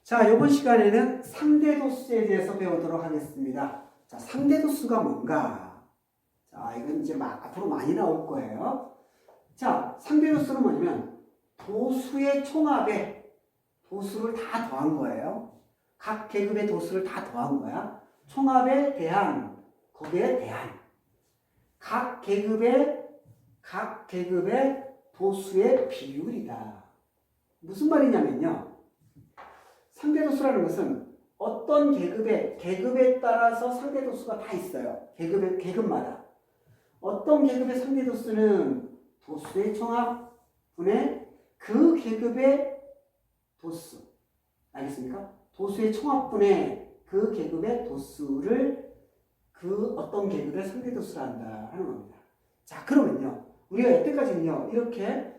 자, 이번 시간에는 상대도수에 대해서 배우도록 하겠습니다. 자, 상대도수가 뭔가? 자, 이건 이제 앞으로 많이 나올 거예요. 자, 상대도수는 뭐냐면 도수의 총합에 도수를 다 더한 거예요. 각 계급의 도수를 다 더한 거야. 총합에 대한, 거기에 대한 각 계급의 도수의 비율이다. 무슨 말이냐면요. 상대도수라는 것은 어떤 계급에 따라서 상대도수가 다 있어요. 계급마다. 어떤 계급의 상대도수는 도수의 총합분의 그 계급의 도수. 알겠습니까? 도수의 총합분의 그 계급의 도수를 그 어떤 계급의 상대도수라 한다 하는 겁니다. 자, 그러면요. 우리가 여태까지는요. 이렇게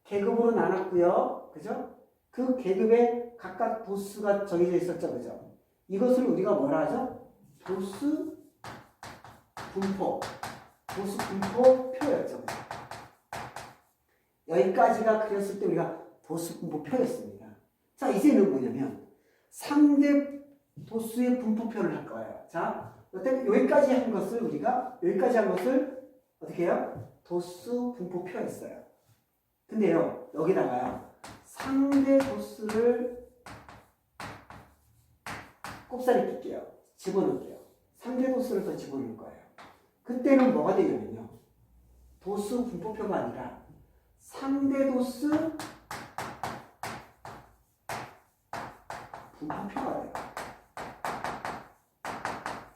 계급으로 나눴고요. 그죠? 그 계급에 각각 도수가 정해져 있었죠. 그죠? 이것을 우리가 뭐라 하죠? 도수 분포표였죠. 그죠? 여기까지가 그렸을 때 우리가 도수 분포표였습니다. 자, 이제는 뭐냐면 상대 도수의 분포표를 할 거예요. 자, 여기까지 한 것을 어떻게 해요? 도수 분포표였어요. 근데요, 여기다가요. 상대 도수를 꼽사리 낄게요. 집어넣을게요. 상대 도수를 더 집어넣을 거예요. 그때는 뭐가 되냐면요. 도수 분포표가 아니라 상대 도수 분포표가 돼요.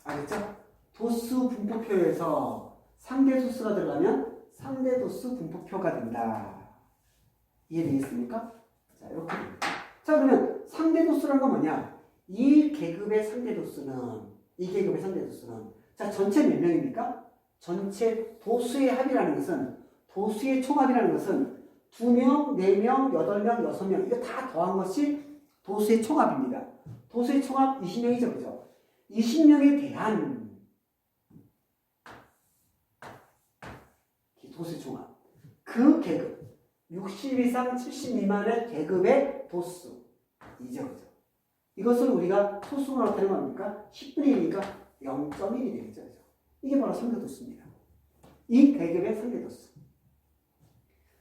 알겠죠? 도수 분포표에서 상대 도수가 들어가면 상대 도수 분포표가 된다. 이해되겠습니까? 자, 이렇게 됩니다. 자, 그러면 상대도수란 건 뭐냐? 이 계급의 상대도수는 자, 전체 몇 명입니까? 전체 도수의 합이라는 것은 도수의 총합이라는 것은 2명, 4명, 8명, 6명 이거 다 더한 것이 도수의 총합입니다. 도수의 총합 20명이죠. 그죠? 20명에 대한 도수의 총합 그 계급 60 이상 70 미만의 계급의 도수 이죠. 그죠? 이것을 우리가 소수는 어떻게 합니까? 10분의 1이니까 0.1이 되겠죠. 그죠? 이게 바로 상대도수입니다. 이 계급의 상대도수.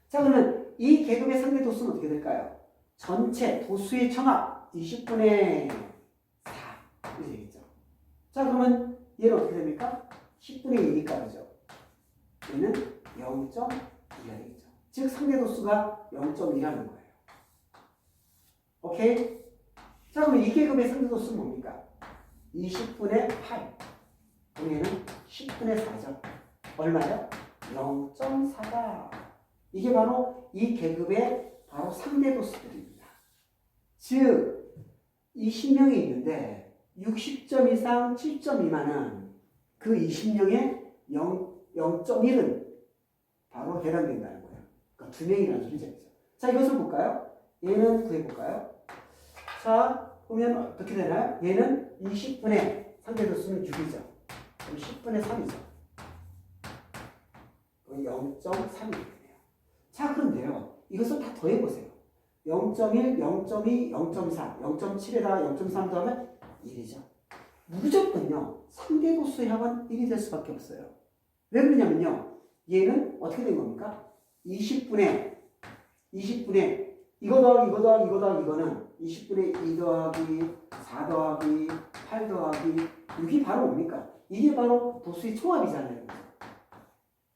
자, 그러면 이 계급의 상대도수는 어떻게 될까요? 전체 도수의 총합 20분의 4 이렇게 되겠죠. 자, 그러면 얘는 어떻게 됩니까? 10분의 2니까 그죠? 얘는 0.2가 되겠죠. 즉 상대도수가 0.2라는 거예요. 오케이? 자, 그럼 이 계급의 상대도수는 뭡니까? 20분의 8. 그럼 얘는 10분의 4죠. 얼마요? 0.4다. 이게 바로 이 계급의 바로 상대도수들입니다. 즉 20명이 있는데 60점 이상 7점 미만은 그 20명의 0.1은 바로 해당된다는 거예요. 그러니까 2명이라는 소리죠. 자, 이것을 볼까요? 얘는 구해볼까요? 자, 보면 어떻게 되나요? 얘는 20분의 상대도수는 6이죠. 그럼 10분의 3이죠. 그럼 0.3이 되네요. 자, 그런데요. 이것을 다 더해보세요. 0.1, 0.2, 0.4, 0.7에다가 0.3 더하면 1이죠. 무조건요. 상대도수의 합은 1이 될 수밖에 없어요. 왜 그러냐면요. 얘는 어떻게 된 겁니까? 20분의 이거 더하기 이거는 20분의 2 더하기 4 더하기 8 더하기 6이 바로 뭡니까? 이게 바로 도수의 총합이잖아요.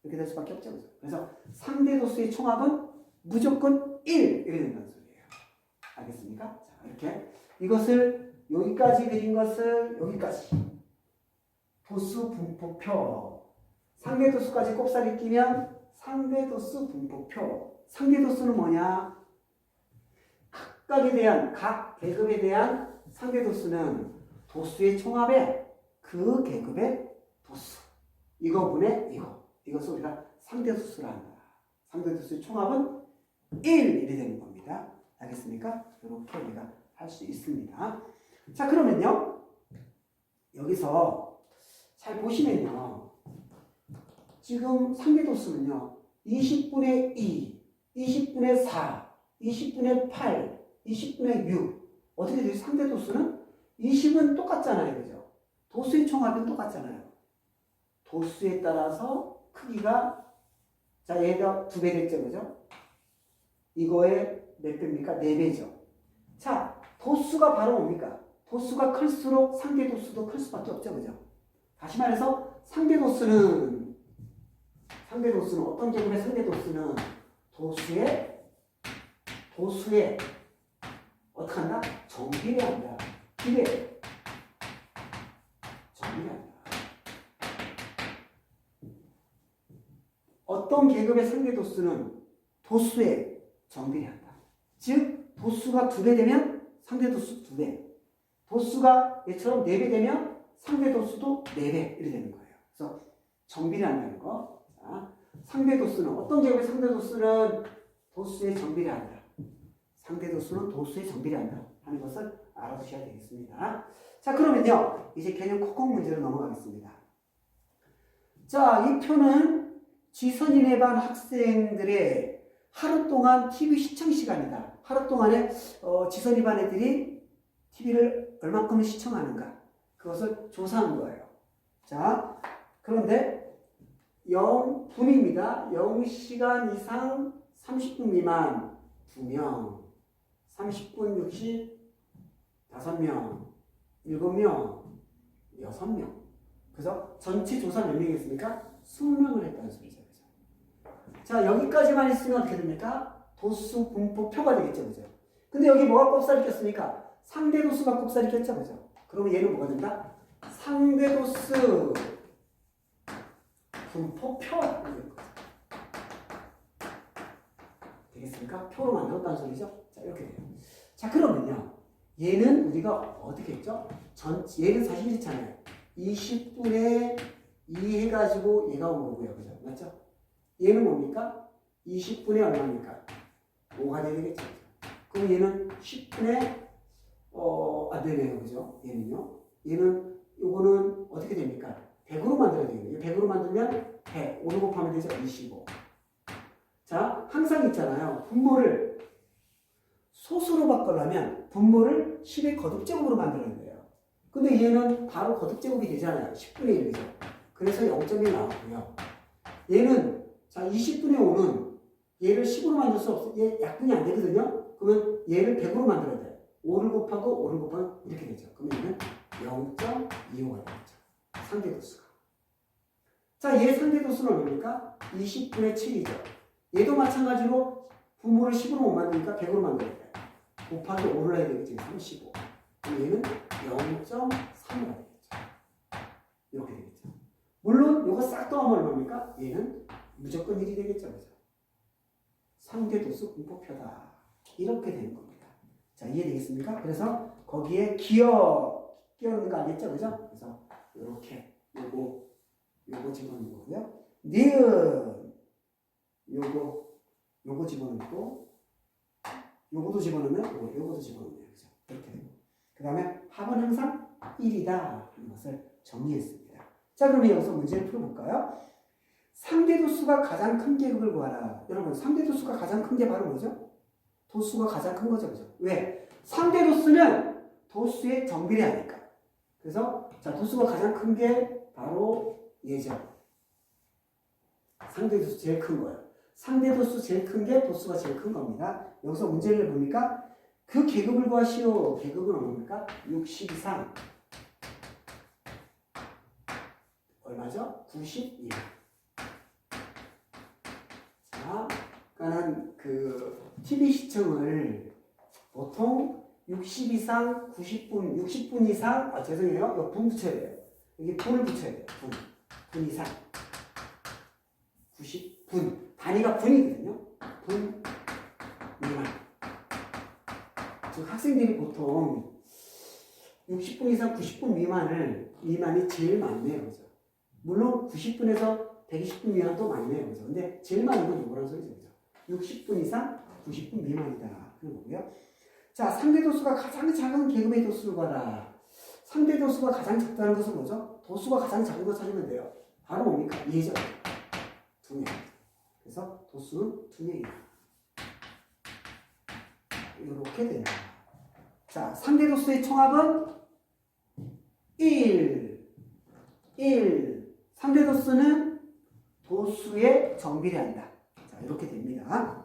이렇게 될 수밖에 없죠. 그래서 상대 도수의 총합은 무조건 1 이렇게 된다는 소리예요. 알겠습니까? 자, 이렇게 이것을 여기까지 그린 것을 여기까지 도수 분포표 상대도수까지 꼽사리 끼면 상대도수 분포표. 상대도수는 뭐냐? 각 계급에 대한 상대도수는 도수의 총합에 그 계급의 도수. 이거분의 이것을 우리가 상대도수라 한다. 상대도수의 총합은 1이 되는 겁니다. 알겠습니까? 이렇게 우리가 할 수 있습니다. 자, 그러면요. 여기서 잘 보시면요. 지금 상대도수는요. 20분의 2, 20분의 4, 20분의 8, 20분의 6 어떻게 되죠? 상대 도수는 20은 똑같잖아요. 그죠? 도수의 총합은 똑같잖아요. 도수에 따라서 크기가 자 얘가 2배 됐죠. 그죠? 이거의 몇 배입니까? 4배죠. 자, 도수가 바로 뭡니까? 도수가 클수록 상대 도수도 클 수밖에 없죠. 그죠? 다시 말해서 상대 도수는 어떤 경우에 상대 도수는 도수에 어떻게 한다? 정비례한다. 정비례한다. 어떤 계급의 상대 도수는 도수에 정비례한다. 즉 도수가 2배 되면 상대 도수 2배. 도수가 얘처럼 4배 되면 상대 도수도 4배 이렇게 되는 거예요. 그래서 정비례한다는 거. 자, 상대 도수는 어떤 계급의 상대 도수는 도수에 정비례한다. 상대 도수는 도수에 정비례한다 하는 것을 알아두셔야 되겠습니다. 자, 그러면요 이제 개념 콕콕 문제로 넘어가겠습니다. 자, 이 표는 지선인의 반 학생들의 하루 동안 TV 시청 시간이다. 하루 동안에 지선이 반 애들이 TV를 얼마큼 시청하는가 그것을 조사한 거예요. 자, 그런데 0분입니다. 0시간 이상 30분 미만 2명, 30분 60 5명, 7명, 6명. 그래서 전체 조사 몇 명이었습니까? 20명을 했다는 소리죠. 자, 여기까지만 있으면 어떻게 됩니까? 도수 분포표가 되겠죠. 그죠? 근데 여기 뭐가 꼽살이 꼈습니까? 상대 도수가 꼽살이 꼈죠. 그죠? 그러면 얘는 뭐가 된다? 상대 도수 분포표. 되겠습니까? 표로 만들었다는 소리죠? 자, 이렇게 돼요. 자, 그러면요. 얘는 우리가 어떻게 했죠? 얘는 사실 이렇잖아요. 20분에 2 해가지고 얘가 온 거고요. 그죠? 맞죠? 얘는 뭡니까? 20분에 얼마입니까? 5가 돼야 되겠죠. 그럼 얘는 10분에 네네요. 그죠? 얘는 요거는 어떻게 됩니까? 100으로 만들어야 되겠네요. 100으로 만들면 100, 5를 곱하면 되죠? 25. 자, 항상 있잖아요. 분모를 소수로 바꾸려면 분모를 10의 거듭제곱으로 만들어야 돼요. 근데 얘는 바로 거듭제곱이 되잖아요. 10분의 1이죠. 그래서 0.1 나왔고요. 얘는 자 20분의 5는 얘를 10으로 만들 수 없어. 얘 약분이 안 되거든요. 그러면 얘를 100으로 만들어야 돼요. 5를 곱하고 이렇게 되죠. 그러면 얘는 0.25가 되겠죠. 상대도수가. 자, 얘 상대도수는 얼마입니까? 20분의 7이죠. 얘도 마찬가지로 분모를 10으로 못 만드니까 100으로 만들어야 돼요. 곱하기 5를 해야 되겠죠. 35. 그럼 얘는 0.3이 되겠죠. 이렇게 되겠죠. 물론 이거 싹 더하면 얼마입니까? 얘는 무조건 1이 되겠죠. 그죠? 상대도수 분포표다. 이렇게 되는 겁니다. 자, 이해되겠습니까? 그래서 거기에 끼워넣는 거 아니겠죠? 그죠? 그래서 이렇게 요거 집어넣는 거고요. 니은 요거 집어넣고 요거도 집어넣으면 요거도 집어넣네요. 그죠? 이렇게 되고. 그 다음에 합은 항상 1이다 하는 것을 정리했습니다. 자, 그러면 여기서 문제를 풀어볼까요? 상대도수가 가장 큰 계급을 구하라. 여러분, 상대도수가 가장 큰 게 바로 뭐죠? 도수가 가장 큰 거죠. 그죠? 왜? 상대도수는 도수에 정비례하니까. 그래서 자, 도수가 가장 큰 게 바로 얘죠. 상대도수 제일 큰 거예요. 상대도수 제일 큰 게 도수가 제일 큰 겁니다. 여기서 문제를 보니까 그 계급을 구하시오. 계급은 얼마입니까? 60 이상. 얼마죠? 92. 자, 그러니까는 그 TV 시청을 보통 60 이상 90분, 60분 이상, 죄송해요. 이거 분 붙여야 돼요. 여기 분을 붙여야 돼요. 분 이상. 90분. 단위가 분이거든요. 분 미만. 즉 학생들이 보통 60분 이상 90분 미만이 제일 많네요. 그죠? 물론 90분에서 120분 미만도 많네요. 그죠? 근데 제일 많은 건 뭐라는 소리죠? 그죠? 60분 이상 90분 미만이다. 그런 거고요. 자, 상대도수가 가장 작은 계급의 도수를 봐라. 상대도수가 가장 작다는 것은 뭐죠? 도수가 가장 작은 거 찾으면 돼요. 바로 뭡니까? 얘죠. 2명. 그래서 도수는 2명이다. 이렇게 됩니다. 자, 상대 도수의 총합은 1. 상대 도수는 도수에 정비례한다. 자, 이렇게 됩니다.